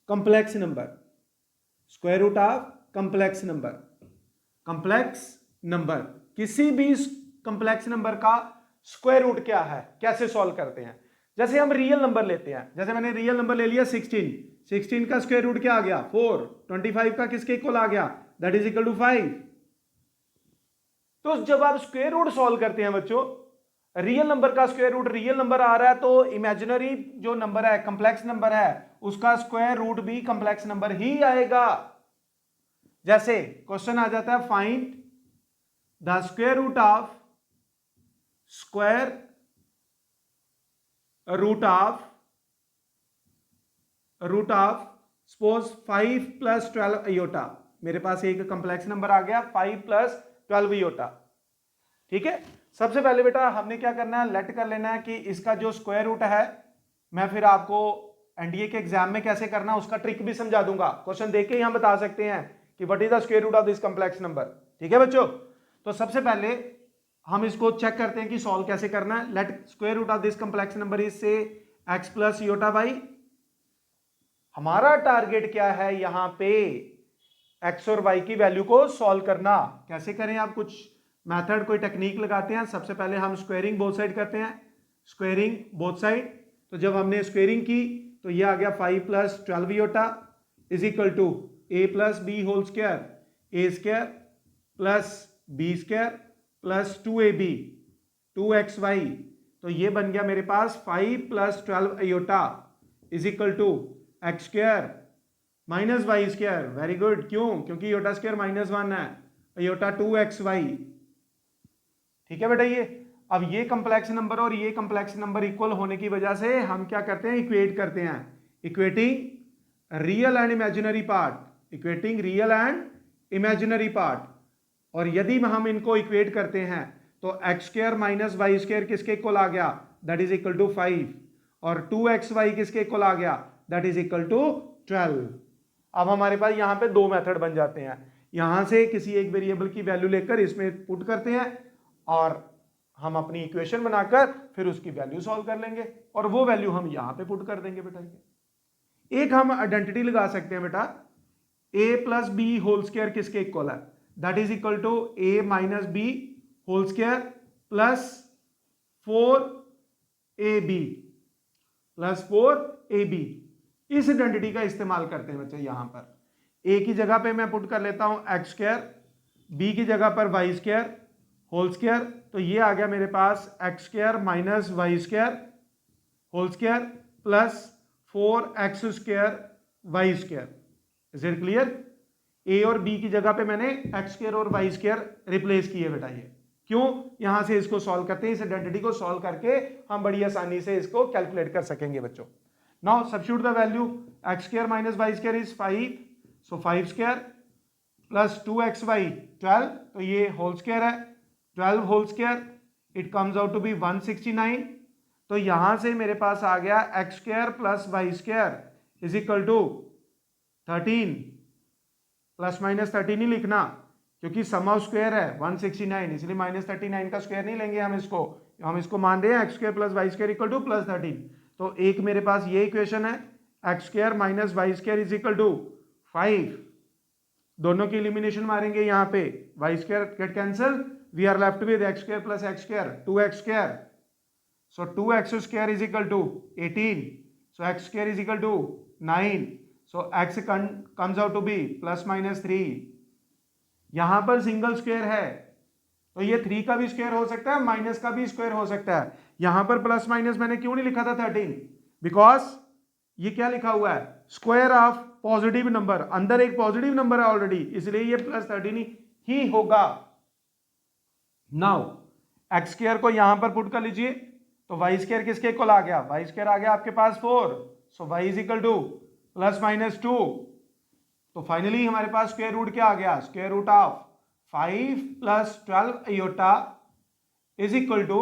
complex number, square root of complex number, complex number। किसी भी complex number का square root क्या है, कैसे सॉल्व करते हैं। जैसे हम रियल नंबर लेते हैं, जैसे मैंने रियल नंबर ले लिया 16 का स्क्वायर रूट क्या आ गया 4, 25 का किसके इक्वल आ गया, दैट इज इक्वल टू 5। तो जब आप स्क्वायर रूट सॉल्व करते हैं बच्चों, रियल नंबर का स्क्वायर रूट रियल नंबर आ रहा है तो इमेजिनरी जो नंबर है, कंप्लेक्स नंबर है, उसका स्क्वायर रूट भी कंप्लेक्स नंबर ही आएगा। जैसे क्वेश्चन आ जाता है find the square root of suppose 5 plus 12 iota. मेरे पास एक कंप्लेक्स नंबर आ गया 5 प्लस 12 आयोटा। ठीक है, सबसे पहले बेटा हमने क्या करना है, लेट कर लेना है कि इसका जो स्क्वायर रूट है, मैं फिर आपको एनडीए के एग्जाम में कैसे करना उसका ट्रिक भी समझा दूंगा। क्वेश्चन देख के ही हम बता सकते हैं कि what is the square root of this complex number. ठीक है बच्चों, तो सबसे पहले हम इसको चेक करते हैं कि सॉल्व कैसे करना है। Let square root of this complex number is say X plus iota Y. हमारा टारगेट क्या है यहां पे, एक्स और वाई की वैल्यू को सॉल्व करना। कैसे करें, आप कुछ मेथड कोई टेक्निक लगाते हैं। सबसे पहले हम स्क्वायरिंग बोथ साइड करते हैं, स्क्वायरिंग बोथ साइड। तो जब हमने स्क्वायरिंग की तो ये आ गया 5 plus 12 iota is equal to A plus B whole square, A square plus B square plus 2ab 2xy। तो ये बन गया मेरे पास 5 plus 12 iota is equal to X square minus Y square. Very good, क्यों? क्योंकि योटा स्क्वायर -1 है, aorta 2xy। ठीक है बेटा, ये अब ये कंप्लेक्स नंबर और ये कंप्लेक्स नंबर इक्वल होने की वजह से हम क्या करते हैं, इक्वेट करते हैं, equating real and imaginary part, equating real and imaginary part. और यदि हम इनको इक्वेट करते हैं तो X square minus Y square किसके इक्वल आ गया, दैट इज इक्वल टू 5, और 2xy किसके इक्वल आ गया, दैट इज इक्वल टू 12। अब हमारे पास यहां पे दो मेथड बन जाते हैं, यहां से किसी एक वेरिएबल की वैल्यू लेकर इसमें पुट करते हैं और हम अपनी इक्वेशन बनाकर फिर उसकी वैल्यू सॉल्व कर लेंगे और वो वैल्यू हम यहां पे पुट कर देंगे बेटा। एक हम आइडेंटिटी लगा सकते हैं बेटा, a plus B whole square किसके इक्वल है, that is equal to a minus B whole square plus 4ab plus 4ab। इस आइडेंटिटी का इस्तेमाल करते हैं बच्चे। यहां पर a की जगह पे मैं पुट कर लेता हूं एक्स स्क्वायर, b की जगह पर वाई स्क्वायर होल स्क्वायर। तो ये आ गया मेरे पास x square minus Y square whole square plus 4x square y square. Is it clear? a और b की जगह पे मैंने एक्स स्क्वायर और वाई स्क्वायर रिप्लेस किए बेटा। ये क्यों? यहां से इसको सॉल्व करते हैं, इस आइडेंटिटी को सॉल्व करके हम बड़ी आसानी से इसको कैलकुलेट कर सकेंगे बच्चों। Now substitute the value, X square minus Y square is 5, so 5 square plus 2xy 12, तो ये होल स्क्वायर है, 12 whole square, it comes out to be 169। तो यहां से मेरे पास आ गया X square plus Y square is equal to 13, plus minus 13 ही लिखना क्योंकि सम ऑफ स्क्वायर है 169, इसलिए -39 का स्क्वायर नहीं लेंगे हम इसको मान रहे हैं X square plus Y square equal to plus 13। तो एक मेरे पास ये इक्वेशन है, X square minus Y square is equal to 5। दोनों की एलिमिनेशन मारेंगे यहाँ पे, Y square get cancel, we are left with X square plus X square 2x square, so 2x square is equal to 18, so x square is equal to 9, so x comes out to be plus minus 3। यहां पर single square है तो ये 3 का भी square हो सकता है, माइनस का भी स्क्वायर हो सकता है। यहां पर प्लस माइनस मैंने क्यों नहीं लिखा था 13, बिकॉज ये क्या लिखा हुआ है, स्क्वायर ऑफ पॉजिटिव नंबर, अंदर एक पॉजिटिव नंबर है ऑलरेडी, इसलिए ये प्लस 13 ही होगा। नाउ एक्स स्क्वायर को यहां पर पुट कर लीजिए, तो वाई स्क्वायर किसके इक्वल आ गया, वाई स्क्वायर आ गया आपके पास 4, so y is equal to plus minus 2। तो फाइनली हमारे पास स्क्वायर रूट क्या आ गया, square root of 5 plus 12 iota is equal to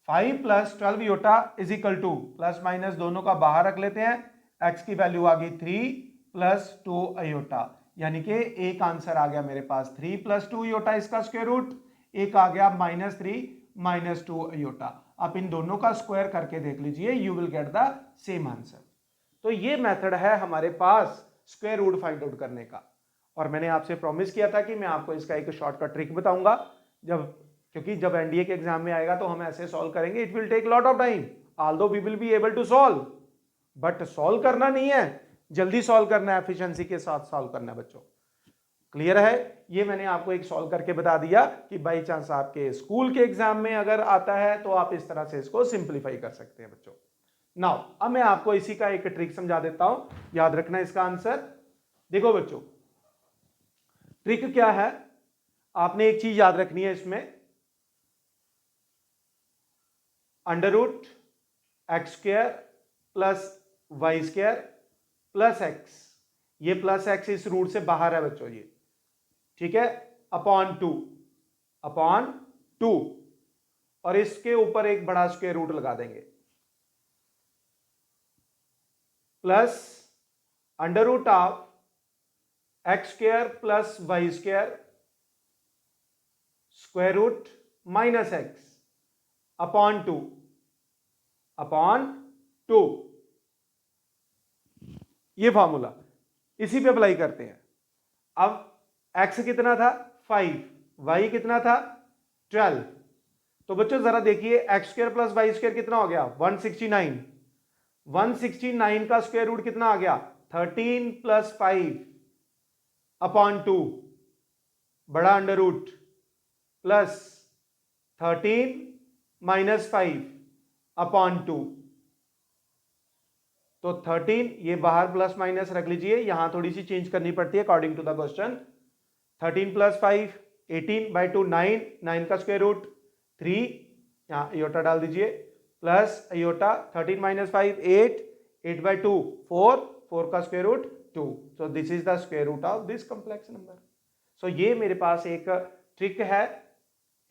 5 plus 12 iota is equal to, plus minus दोनों का बाहर रख लेते हैं, एक्स की वैल्यू आ गई 3 प्लस 2 अयोटा, यानी कि एक आंसर आ गया मेरे पास 3 प्लस 2 अयोटा इसका स्क्वायर रूट, एक आ गया -3 माइनस 2 अयोटा। आप इन दोनों का स्क्वायर करके देख लीजिए, you will get the same answer. तो ये मेथड है हमारे पास स्क्वायर रूट फाइंड आउट करने का, और मैंने आपसे प्रॉमिस किया था कि मैं आपको इसका एक शॉर्टकट ट्रिक बताऊंगा, क्योंकि जब एनडीए के एग्जाम में आएगा तो हम ऐसे सॉल्व करेंगे, it will take lot of time, although we will be able to solve, but solve करना नहीं है, जल्दी सॉल्व करना है, एफिशिएंसी के साथ सॉल्व करना है बच्चों। क्लियर है? ये मैंने आपको एक सॉल्व करके बता दिया कि बाई चांस आपके स्कूल के एग्जाम में अगर आता है तो आप इस तरह से इसको सिंप्लीफाई कर सकते हैं बच्चों। नाउ अब मैं आपको इसी का एक ट्रिक समझा देता हूं, याद रखना इसका आंसर। देखो बच्चों, ट्रिक क्या है, आपने एक चीज याद रखनी है इसमें, under root X square plus Y square plus X, ये प्लस एक्स इस रूट से बाहर है बच्चों, ये ठीक है, अपॉन टू, और इसके ऊपर एक बड़ा स्क्वायर रूट लगा देंगे, plus under root of X square plus Y square square root minus X upon two, ये फॉर्मूला इसी पे अप्लाई करते हैं। अब x कितना था 5, y कितना था 12, तो बच्चों जरा देखिए X square plus Y square कितना हो गया 169, 169 का स्क्वायर रूट कितना आ गया 13 प्लस 5 अपॉन 2, बड़ा under root plus 13 minus 5 upon 2, तो 13, ये बाहर प्लस माइनस रख लीजिए, यहां थोड़ी सी चेंज करनी पड़ती है अकॉर्डिंग टू द क्वेश्चन। 13 प्लस 5 18/2 9, 9 का स्क्वायर रूट 3, यहां अयोटा डाल दीजिए, प्लस अयोटा 13 माइनस 5 8, 8/2 4, 4 का square root 2, so this is the square root of this complex number. सो ये मेरे पास एक ट्रिक है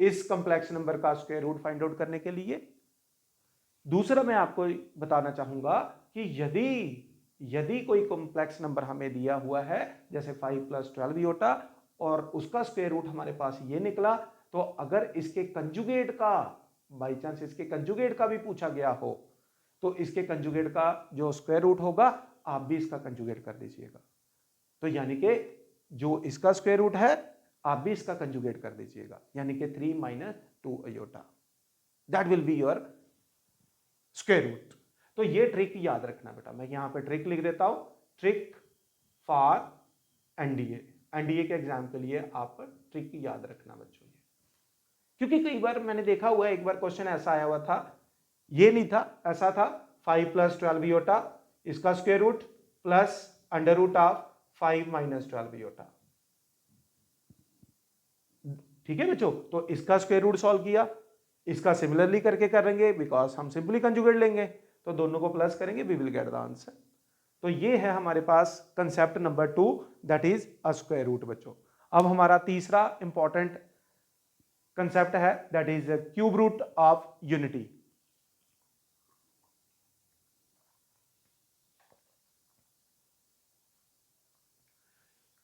इस कॉम्प्लेक्स नंबर का स्क्वायर रूट फाइंड आउट करने के लिए। दूसरा मैं आपको बताना चाहूंगा कि यदि कोई कॉम्प्लेक्स नंबर हमें दिया हुआ है जैसे 5 + 12 इयोटा और उसका स्क्वायर रूट हमारे पास ये निकला, तो अगर इसके कंजुगेट का बाई चांस इसके कंजुगेट का भी पूछा गया हो तो इसके कंजुगेट का जो स्क्वायर रूट होगा आप भी इसका कंजुगेट कर दीजिएगा, तो यानी कि जो इसका स्क्वायर रूट है आप भी इसका कंजुगेट कर दीजिएगा, यानी कि 3 - 2 iota, that will be your square root. तो ये ट्रिक याद रखना बेटा, मैं यहां पे ट्रिक लिख देता हूं, ट्रिक फॉर एनडीए के एग्जाम के लिए आप ट्रिक याद रखना बच्चों, क्योंकि कई बार मैंने देखा हुआ है, एक बार क्वेश्चन ऐसा आया हुआ था, ये नहीं था, ऐसा था 5 + 12 इयोटा, इसका square root plus under root of 5 - 12 iota, ठीक है बच्चों। तो इसका स्क्वायर रूट सॉल्व किया, इसका सिमिलरली करके करेंगे बिकॉज हम सिंपली कंजुगेट लेंगे, तो दोनों को प्लस करेंगे, we will get the answer. तो ये है हमारे पास concept number 2, that is a square root बच्चों। अब हमारा तीसरा इंपॉर्टेंट कंसेप्ट है that is cube root of unity.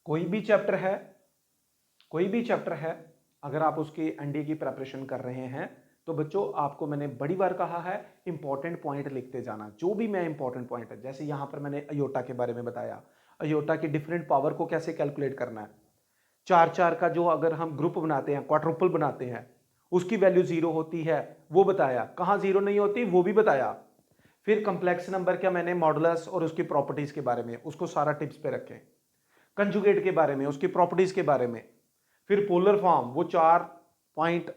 कोई भी चैप्टर है अगर आप उसके एनडीए की प्रिपरेशन कर रहे हैं तो बच्चों आपको मैंने बड़ी बार कहा है इंपॉर्टेंट पॉइंट लिखते जाना, जो भी मैं इंपॉर्टेंट पॉइंट है, जैसे यहां पर मैंने अयोटा के बारे में बताया, अयोटा की डिफरेंट पावर को कैसे कैलकुलेट करना है, 4 का जो अगर हम ग्रुप बनाते हैं, क्वाड्रुपल बनाते हैं, उसकी वैल्यू 0 होती है वो बताया, कहां 0 नहीं होती वो भी बताया। फिर कंप्लेक्स नंबर का मैंने मॉडुलस और उसकी प्रॉपर्टीज के बारे में उसको सारा टिप्स पे रखें, कंजुगेट के बारे में उसकी प्रॉपर्टीज के बारे में, फिर पोलर फॉर्म वो 4 पॉइंट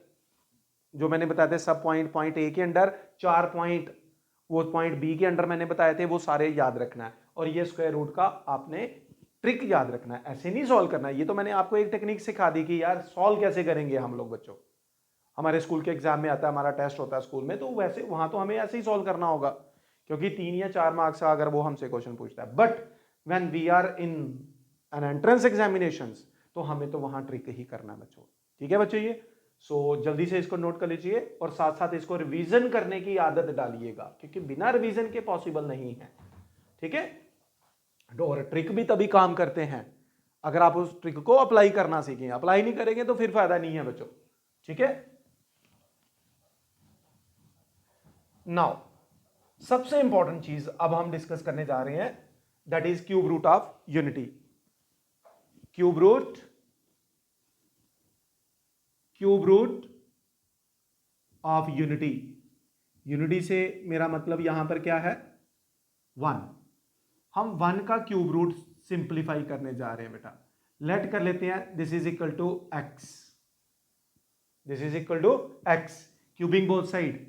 जो मैंने बताए थे, सब पॉइंट ए के अंडर 4 पॉइंट वो पॉइंट बी के अंडर मैंने बताए थे, वो सारे याद रखना है। और ये स्क्वायर रूट का आपने ट्रिक याद रखना है, ऐसे नहीं सॉल्व करना है। ये तो मैंने आपको एक टेक्निक सिखा दी कि यार सॉल्व कैसे करेंगे हम लोग बच्चों, हमारे स्कूल के एग्जाम में आता है, हमारा टेस्ट होता है स्कूल में, तो वैसे वहां तो हमें ऐसे ही सॉल्व करना होगा क्योंकि 3 या 4 मार्क्स का अगर वो हमसे क्वेश्चन पूछता है। But when we are in an entrance examinations तो हमें तो वहां ट्रिक ही करना है बच्चों, ठीक है बच्चों। ये जल्दी से इसको नोट कर लीजिए और साथ साथ इसको रिवीजन करने की आदत डालिएगा क्योंकि बिना रिवीजन के पॉसिबल नहीं है, ठीक है। और ट्रिक भी तभी काम करते हैं अगर आप उस ट्रिक को अप्लाई करना सीखें, अप्लाई नहीं करेंगे तो फिर फायदा नहीं है बच्चों, ठीक है। नाउ सबसे इंपॉर्टेंट चीज अब हम डिस्कस करने जा रहे हैं that is cube root of unity. Cube root of unity, unity से मेरा मतलब यहां पर क्या है 1, हम 1 का क्यूब रूट सिंप्लीफाई करने जा रहे हैं बेटा। लेट कर लेते हैं this is equal to X, this is equal to X, cubing both side,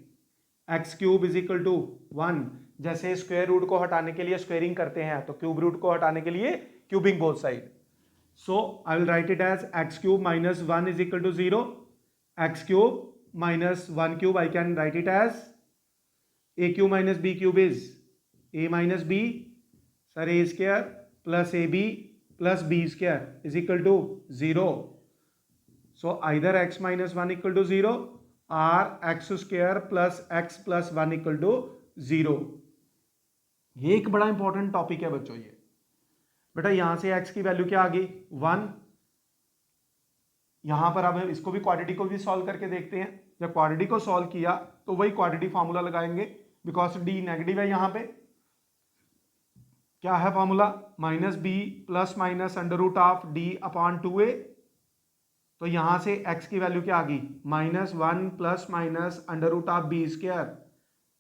X cube is equal to 1। जैसे स्क्वायर रूट को हटाने के लिए स्क्वेयरिंग करते हैं तो क्यूब रूट को हटाने के लिए cubing both side. So I will write it as X cube minus 1 is equal to 0, X cube minus 1 cube I can write it as A cube minus B cube is A minus B, sir A square plus A B plus B square is equal to 0। So either X minus 1 equal to 0 और X square plus X plus 1 equal to 0। ये एक बड़ा important topic है बच्चों। ये बेटा यहां से x की वैल्यू क्या आ गई 1, यहां पर अब हम इसको भी क्वाड्रेटिक को भी सॉल्व करके देखते हैं। जब क्वाड्रेटिक को सॉल्व किया तो वही क्वाड्रेटिक फॉर्मूला लगाएंगे बिकॉज डी नेगेटिव है। यहां पे क्या है formula, minus B plus minus under root of D upon 2a। तो यहां से x की वैल्यू क्या आ गई minus 1 plus minus under root of B square,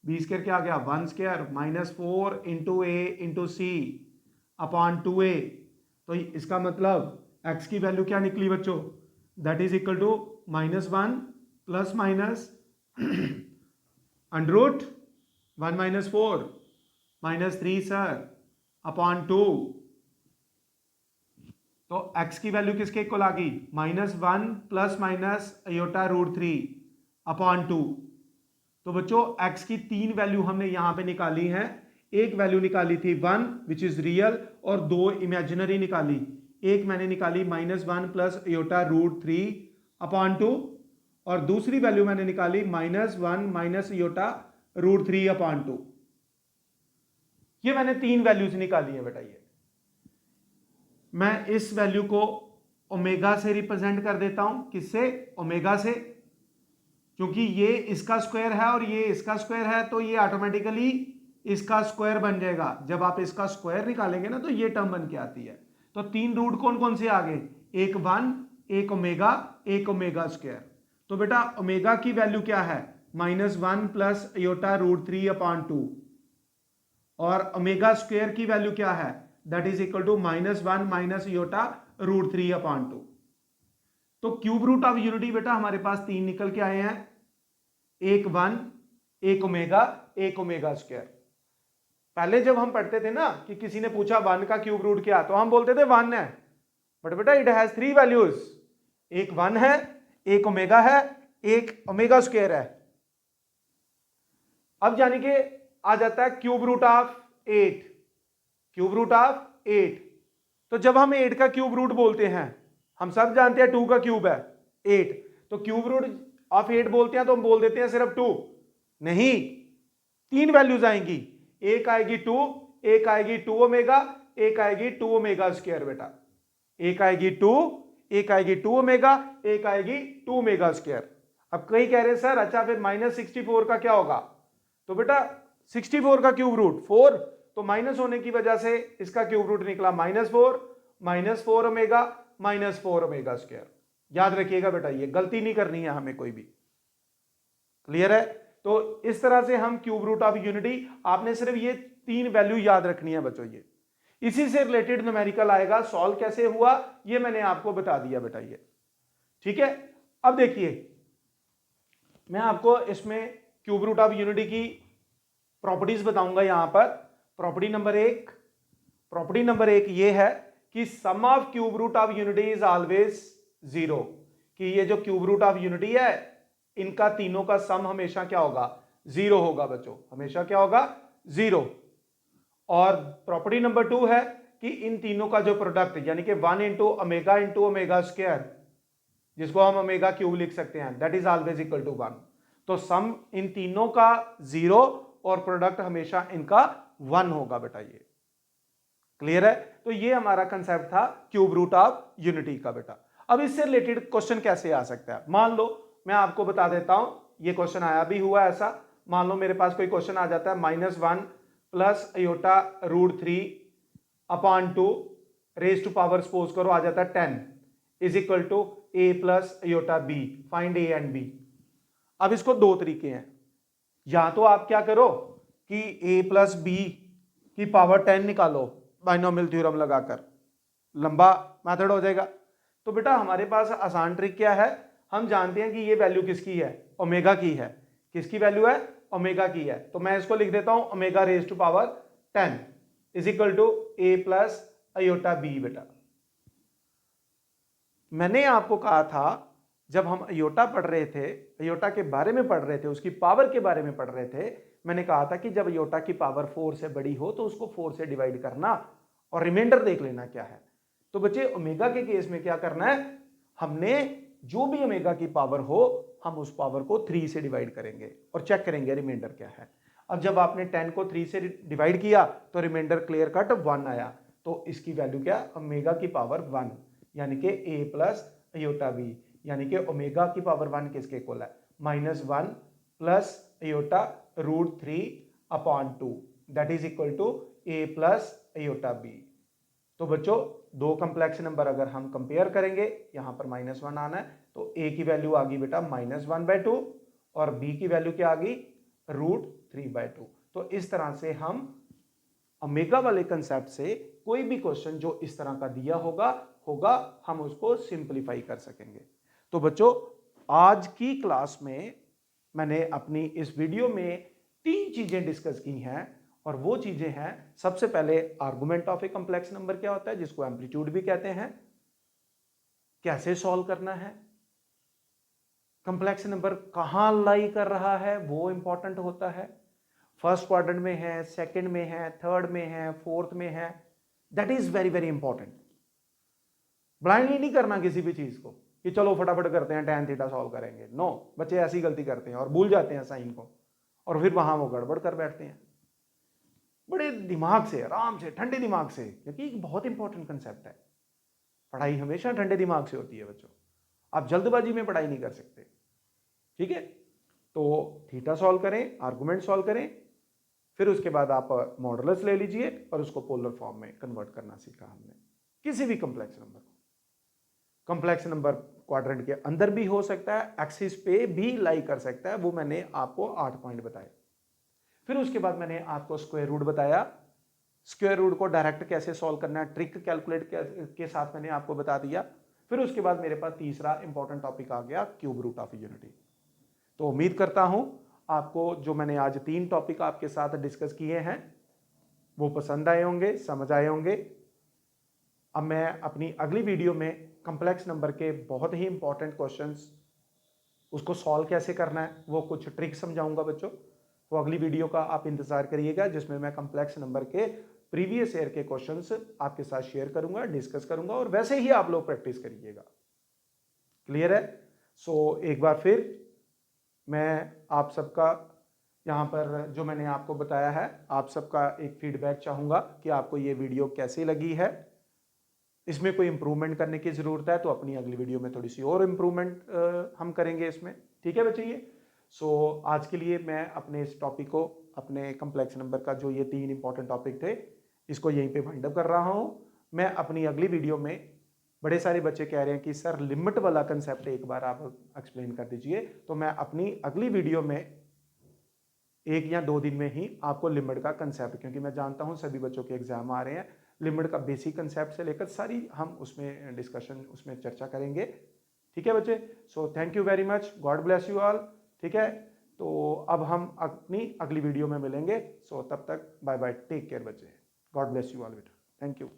B square क्या आ गया 1 square minus 4 into A into C upon 2a। तो इसका मतलब x की वैल्यू क्या निकली बच्चों, that is equal to minus 1 plus minus under root 1 minus 4 minus 3 sir upon 2। तो x की वैल्यू किसके इक्वल आ गई minus 1 plus minus iota root 3 upon 2। तो बच्चों x की 3 वैल्यू हमने यहां पे निकाली है। एक वैल्यू निकाली थी 1 विच इज रियल और 2 इमेजिनरी निकाली। एक मैंने निकाली minus 1 plus iota root 3 upon 2 और दूसरी वैल्यू मैंने निकाली minus 1 minus iota root 3 upon 2। ये मैंने 3 वैल्यूज निकाली है बेटा। ये मैं इस वैल्यू को ओमेगा से रिप्रेजेंट कर देता हूं, किससे, ओमेगा से, क्योंकि ये इसका स्क्वायर है और ये इसका स्क्वायर है तो ये ऑटोमेटिकली इसका स्क्वायर बन जाएगा। जब आप इसका स्क्वायर निकालेंगे ना तो ये टर्म बन के आती है। तो 3 रूट कौन कौन से आ गए, एक 1, एक ओमेगा स्क्वायर। तो बेटा ओमेगा की वैल्यू क्या है minus 1 plus iota root 3 upon 2 और ओमेगा स्क्वायर की वैल्यू क्या है that is equal to minus 1 minus iota root 3 upon 2। तो क्यूब रूट ऑफ यूनिटी बेटा हमारे पास 3 निकल के आए हैं, एक 1, एक ओमेगा स्क्वायर। पहले जब हम पढ़ते थे ना कि किसी ने पूछा 1 का क्यूब रूट क्या, तो हम बोलते थे 1 है, बट बेटा इट हैज 3 वैल्यूज, एक 1 है, एक ओमेगा है, एक ओमेगा स्क्वायर है। अब यानी कि आ जाता है cube root of 8, cube root of 8। तो जब हम 8 का क्यूब रूट बोलते हैं, हम सब जानते हैं 2 का क्यूब है 8, तो क्यूब रूट ऑफ 8 बोलते हैं तो हम बोल देते हैं सिर्फ 2, नहीं 3 वैल्यूज आएंगी, एक आएगी 2, एक आएगी 2 ओमेगा, एक आएगी 2 ओमेगा स्क्वायर बेटा, एक आएगी 2, एक आएगी 2 ओमेगा, एक आएगी 2 ओमेगा स्क्वायर। अब कई कह रहे हैं सर अच्छा फिर माइनस 64 का क्या होगा, तो बेटा 64 का क्यूब रूट 4, तो माइनस होने की वजह से इसका क्यूब रूट निकला minus 4 omega minus 4 omega square. याद रखिएगा बेटा, ये गलती नहीं करनी है हमें कोई भी, क्लियर है। तो इस तरह से हम क्यूब रूट ऑफ यूनिटी, आपने सिर्फ ये 3 वैल्यू याद रखनी है बच्चों। ये इसी से रिलेटेड न्यूमेरिकल आएगा, सॉल्व कैसे हुआ ये मैंने आपको बता दिया बेटा, ये ठीक है। अब देखिए मैं आपको इसमें क्यूब रूट ऑफ यूनिटी की प्रॉपर्टीज बताऊंगा। यहां पर प्रॉपर्टी नंबर एक ये है कि sum of cube root of unity is always 0, कि ये जो क्यूब रूट ऑफ यूनिटी है इनका तीनों का सम हमेशा क्या होगा 0 होगा बच्चों, हमेशा क्या होगा 0। और प्रॉपर्टी नंबर 2 है कि इन तीनों का जो प्रोडक्ट यानी कि 1 इंटू ओमेगा स्क्वायर, जिसको हम ओमेगा क्यूब लिख सकते हैं, that is always equal to 1। तो सम इन तीनों का 0 और प्रोडक्ट हमेशा इनका 1 होगा बेटा, ये क्लियर है। तो ये हमारा कंसेप्ट था क्यूब रूट ऑफ यूनिटी का बेटा। अब इससे रिलेटेड क्वेश्चन कैसे आ सकता है, मान लो मैं आपको बता देता हूं, ये क्वेश्चन आया भी हुआ ऐसा। मान लो मेरे पास कोई क्वेश्चन आ जाता है minus 1 plus iota root 3 upon 2 raise to power suppose करो आ जाता है 10 is equal to A plus iota B, find A and B. अब इसको 2 तरीके हैं, या तो आप क्या करो कि a प्लस बी की पावर 10 निकालो बाइनोमियल थ्योरम लगाकर, लंबा मेथड हो जाएगा। तो बेटा हमारे पास आसान ट्रिक क्या है, हम जानते हैं कि ये वैल्यू किसकी है, ओमेगा की है। किसकी वैल्यू है, ओमेगा की है। तो मैं इसको लिख देता हूं omega raise to power 10 is equal to A plus iota B. बेटा मैंने आपको कहा था जब हम अयोटा पढ़ रहे थे, अयोटा के बारे में पढ़ रहे थे, उसकी पावर के बारे में पढ़ रहे थे, मैंने कहा था कि जब अयोटा की पावर 4 से बड़ी हो तो उसको 4 से डिवाइड करना और रिमाइंडर देख लेना क्या है। तो बच्चे ओमेगा के केस में क्या करना है, हमने जो भी ओमेगा की पावर हो हम उस पावर को 3 से डिवाइड करेंगे और चेक करेंगे रिमाइंडर क्या है। अब जब आपने 10 को 3 से डिवाइड किया तो रिमाइंडर क्लियर कट 1 आया, तो इसकी वैल्यू क्या, ओमेगा की पावर 1 यानी कि ए प्लस अयोटा बी, यानी कि ओमेगा की पावर 1 किसके इक्वल है, -1 plus iota √3/2 that is equal to A plus iota B. तो बच्चों दो कॉम्प्लेक्स नंबर अगर हम कंपेयर करेंगे, यहां पर -1 आना है, तो ए की वैल्यू आ गई बेटा -1/2 और बी की वैल्यू क्या आ गई, √3/2। तो इस तरह से हम ओमेगा वाले कंसेप्ट से कोई भी क्वेश्चन जो इस तरह का दिया होगा हम उसको सिंपलीफाई कर सकेंगे। तो बच्चों आज की क्लास में मैंने अपनी इस वीडियो में 3 चीजें डिस्कस की हैं और वो चीजें हैं, सबसे पहले argument of a complex number क्या होता है जिसको एम्पलीट्यूड भी कहते हैं, कैसे सॉल्व करना है, कॉम्प्लेक्स नंबर कहां लाई कर रहा है वो इंपॉर्टेंट होता है, फर्स्ट क्वाड्रेंट में है, सेकंड में है, थर्ड में है, फोर्थ में है, that is very very important. Blindly नहीं करना किसी भी चीज को कि चलो फटाफट करते हैं tan थीटा सॉल्व करेंगे, नो बच्चे ऐसी गलती करते हैं और भूल जाते हैं साइन को और फिर वहां वो गड़बड़ कर बैठते हैं। बड़े दिमाग से, आराम से, ठंडे दिमाग से, क्योंकि एक बहुत इंपॉर्टेंट कंसेप्ट है। पढ़ाई हमेशा ठंडे दिमाग से होती है बच्चों, आप जल्दबाजी में पढ़ाई नहीं कर सकते, ठीक है। तो थीटा सॉल्व करें, आर्गुमेंट सॉल्व करें, फिर उसके बाद आप मॉडुलस ले लीजिए और उसको पोलर फॉर्म में कन्वर्ट करना सीखा हमने किसी भी कॉम्प्लेक्स नंबर को। कॉम्प्लेक्स नंबर क्वाड्रेंट के अंदर भी हो सकता है, एक्सिस पे भी लाई कर सकता है, वो मैंने आपको 8 पॉइंट बताए। फिर उसके बाद मैंने आपको स्क्वायर रूट बताया, स्क्वायर रूट को डायरेक्ट कैसे सॉल्व करना है, ट्रिक कैलकुलेट के साथ मैंने आपको बता दिया। फिर उसके बाद मेरे पास तीसरा इंपॉर्टेंट टॉपिक आ गया, क्यूब रूट ऑफ यूनिटी। तो उम्मीद करता हूं आपको जो मैंने आज 3 टॉपिक आपके साथ डिस्कस किए हैं वो पसंद आए होंगे, समझ आए होंगे। अब मैं अपनी अगली वीडियो में कॉम्प्लेक्स नंबर के बहुत ही इंपॉर्टेंट क्वेश्चंस, उसको सॉल्व कैसे करना है, वो कुछ ट्रिक समझाऊंगा बच्चों। वो अगली वीडियो का आप इंतजार करिएगा जिसमें मैं कॉम्प्लेक्स नंबर के प्रीवियस ईयर के क्वेश्चंस आपके साथ शेयर करूंगा, डिस्कस करूंगा और वैसे ही आप लोग प्रैक्टिस करिएगा। क्लियर है? सो एक बार फिर मैं आप सबका यहाँ पर जो मैंने आपको बताया है, आप सबका एक फीडबैक चाहूँगा कि आपको ये वीडियो कैसी लगी है, इसमें कोई इंप्रूवमेंट करने की ज़रूरत है तो अपनी अगली वीडियो में थोड़ी सी और इम्प्रूवमेंट हम करेंगे इसमें, ठीक है बच्चे। ये आज के लिए मैं अपने इस टॉपिक को, अपने कॉम्प्लेक्स नंबर का जो ये 3 इंपॉर्टेंट टॉपिक थे, इसको यहीं पे वाइंड अप कर रहा हूँ। मैं अपनी अगली वीडियो में, बड़े सारे बच्चे कह रहे हैं कि सर लिमिट वाला कंसेप्ट एक बार आप एक्सप्लेन कर दीजिए, तो मैं अपनी अगली वीडियो में 1 या 2 दिन में ही आपको लिमिट का कंसेप्ट, क्योंकि मैं जानता हूं सभी बच्चों के एग्जाम आ रहे हैं, लिमिट का बेसिक कंसेप्ट से लेकर सारी हम उसमें डिस्कशन, उसमें चर्चा करेंगे, ठीक है बच्चे। Thank you very much, God bless you all, ठीक है। तो अब हम अपनी अगली वीडियो में मिलेंगे। तब तक बाय बाय, टेक केयर बच्चे, गॉड ब्लेस यू ऑल बेटा, थैंक यू।